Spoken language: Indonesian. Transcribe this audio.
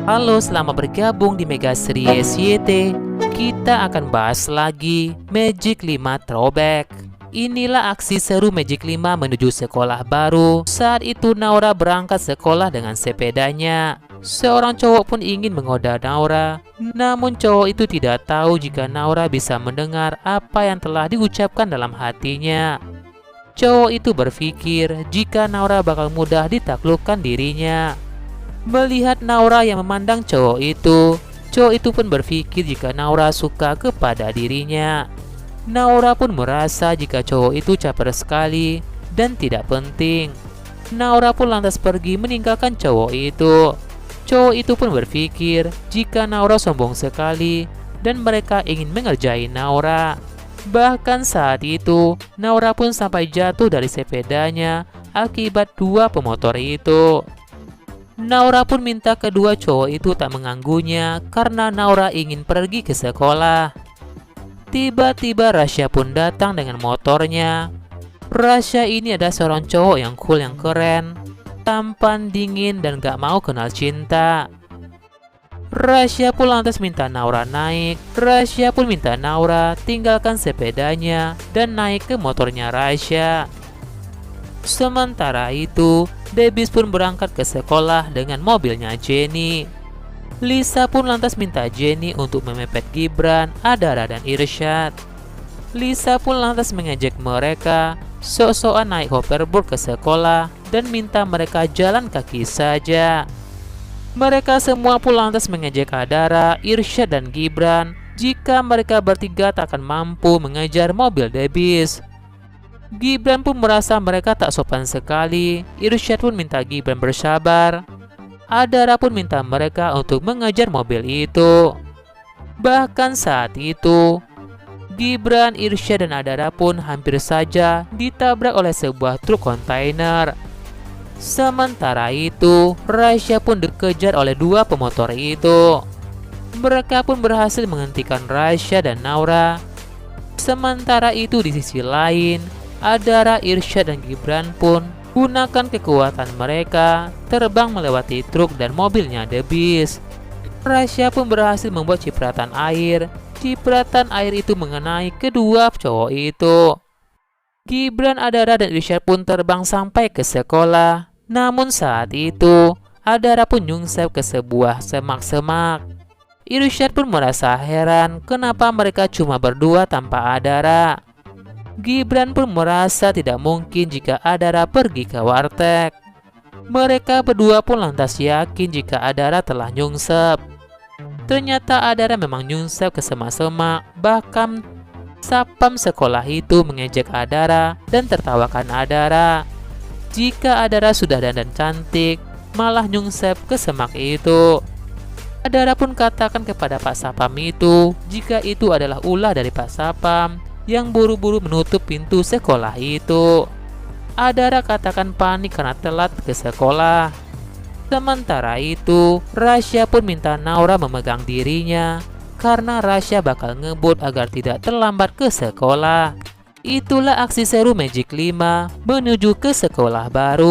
Halo, selamat bergabung di Mega Series YT. Kita akan bahas lagi Magic 5 Throwback. Inilah aksi seru Magic 5 menuju sekolah baru. Saat itu Naura berangkat sekolah dengan sepedanya. Seorang cowok pun ingin menggoda Naura. Namun cowok itu tidak tahu jika Naura bisa mendengar apa yang telah diucapkan dalam hatinya. Cowok itu berpikir jika Naura bakal mudah ditaklukkan dirinya. Melihat Naura yang memandang cowok itu pun berpikir jika Naura suka kepada dirinya. Naura pun merasa jika cowok itu caper sekali dan tidak penting. Naura pun lantas pergi meninggalkan cowok itu. Cowok itu pun berpikir jika Naura sombong sekali dan mereka ingin mengerjai Naura. Bahkan saat itu, Naura pun sampai jatuh dari sepedanya akibat dua pemotor itu. Naura pun minta kedua cowok itu tak mengganggunya karena Naura ingin pergi ke sekolah. Tiba-tiba Rasya pun datang dengan motornya. Rasya ini adalah seorang cowok yang cool, yang keren, tampan, dingin, dan gak mau kenal cinta. Rasya pun lantas minta Naura naik. Rasya pun minta Naura tinggalkan sepedanya dan naik ke motornya Rasya. Sementara itu, Debis pun berangkat ke sekolah dengan mobilnya Jenny. Lisa pun lantas minta Jenny untuk memepet Gibran, Adara, dan Irsyad. Lisa pun lantas mengejek mereka, sok-sokan naik hoverboard ke sekolah dan minta mereka jalan kaki saja. Mereka semua pun lantas mengejek Adara, Irsyad, dan Gibran jika mereka bertiga tak akan mampu mengejar mobil Debis. Gibran pun merasa mereka tak sopan sekali. Irsyad pun minta Gibran bersabar. Adara pun minta mereka untuk mengejar mobil itu. Bahkan saat itu, Gibran, Irsyad, dan Adara pun hampir saja ditabrak oleh sebuah truk kontainer. Sementara itu, Rasya pun dikejar oleh dua pemotor itu. Mereka pun berhasil menghentikan Rasya dan Naura. Sementara itu di sisi lain, Adara, Irsyad, dan Gibran pun gunakan kekuatan mereka terbang melewati truk dan mobilnya Debis. Rasya pun berhasil membuat cipratan air. Cipratan air itu mengenai kedua cowok itu. Gibran, Adara, dan Irsyad pun terbang sampai ke sekolah. Namun saat itu, Adara pun nyungsep ke sebuah semak-semak. Irsyad pun merasa heran kenapa mereka cuma berdua tanpa Adara. Gibran pun merasa tidak mungkin jika Adara pergi ke warteg. Mereka berdua pun lantas yakin jika Adara telah nyungsep. Ternyata Adara memang nyungsep ke semak-semak. Bahkan sapam sekolah itu mengejek Adara dan tertawakan Adara. Jika Adara sudah dandan cantik, malah nyungsep ke semak itu. Adara pun katakan kepada Pak Sapam itu jika itu adalah ulah dari Pak Sapam yang buru-buru menutup pintu sekolah itu. Adara katakan panik karena telat ke sekolah. Sementara itu, Rasya pun minta Naura memegang dirinya karena Rasya bakal ngebut agar tidak terlambat ke sekolah. Itulah aksi seru Magic 5 menuju ke sekolah baru.